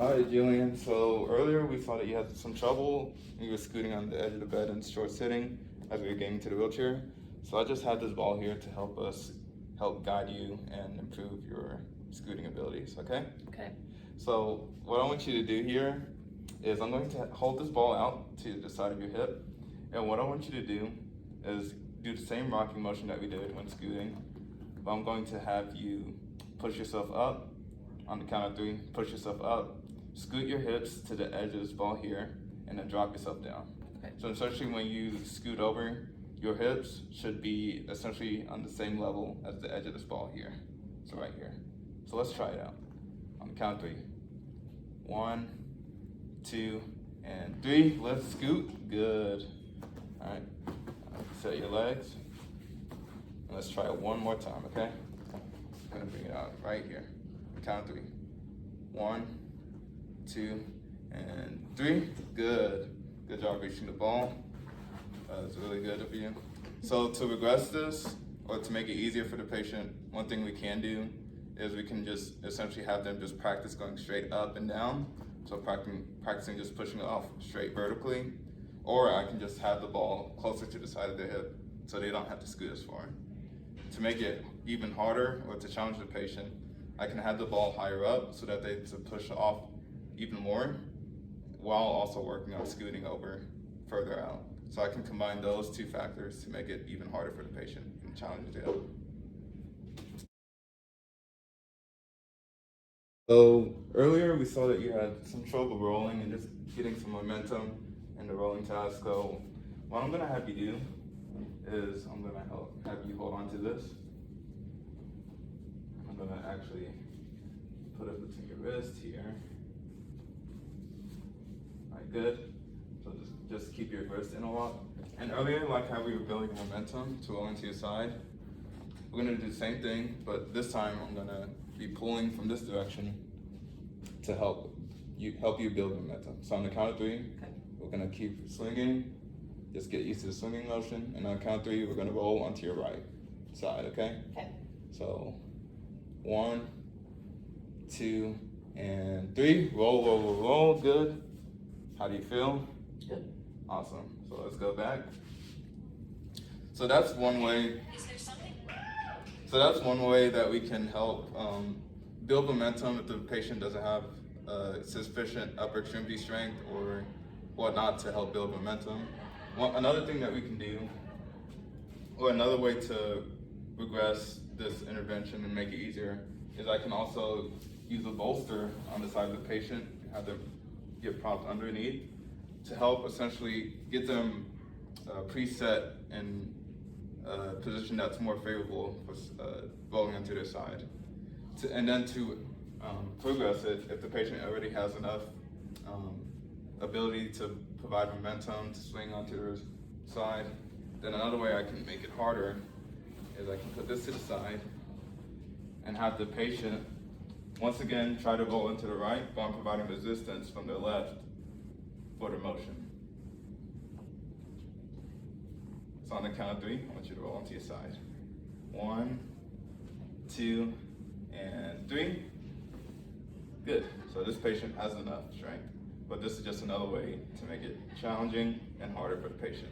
Hi, Julian. So earlier we saw that you had some trouble. You were scooting on the edge of the bed and short sitting as we were getting to the wheelchair. So I just had this ball here to help guide you and improve your scooting abilities, okay? Okay. So what I want you to do here is I'm going to hold this ball out to the side of your hip. And what I want you to do is do the same rocking motion that we did when scooting. But I'm going to have you push yourself up on the count of 3, push yourself up, scoot your hips to the edge of this ball here, and then drop yourself down. Okay. So essentially when you scoot over, your hips should be essentially on the same level as the edge of this ball here. So right here. So let's try it out. On the count of 3. 1, 2, and 3. Let's scoot. Good. All right. Set your legs. And let's try it one more time, okay? I'm gonna bring it out right here. Count of 3. 1, 2, and 3. Good. Good job reaching the ball. That's really good of you. So to regress this, or to make it easier for the patient, one thing we can do is we can just essentially have them just practice going straight up and down. So practicing just pushing it off straight vertically. Or I can just have the ball closer to the side of their hip so they don't have to scoot as far. To make it even harder, or to challenge the patient, I can have the ball higher up so that they to push off even more, while also working on scooting over further out. So I can combine those two factors to make it even harder for the patient and challenge it. So earlier we saw that you had some trouble rolling and just getting some momentum in the rolling task. So what I'm gonna have you do is I'm gonna have you hold on to this. I'm gonna actually put it between your wrist here. All right, good. So just keep your wrist in a lot. And earlier, like how we were building momentum to roll into your side, we're gonna do the same thing, but this time I'm gonna be pulling from this direction to help you build momentum. So on the count of 3, Okay. we're gonna keep swinging. Just get used to the swinging motion. And on the count of 3, we're gonna roll onto your right side, okay? Okay. So 1, 2, and 3. Roll, roll, roll, roll. Good. How do you feel? Good. Awesome. So let's go back. So that's one way. So that's one way that we can help build momentum if the patient doesn't have sufficient upper extremity strength or whatnot to help build momentum. Another thing that we can do, or another way to regress this intervention and make it easier, is I can also use a bolster on the side of the patient, have them get propped underneath to help essentially get them preset in a position that's more favorable for rolling onto their side. And then to progress it, if the patient already has enough ability to provide momentum to swing onto their side, then another way I can make it harder is I can put this to the side and have the patient once again try to roll into the right, but I'm providing resistance from the left for the motion. So on the count of 3, I want you to roll onto your side. 1, 2, and 3. Good. So this patient has enough strength, but this is just another way to make it challenging and harder for the patient.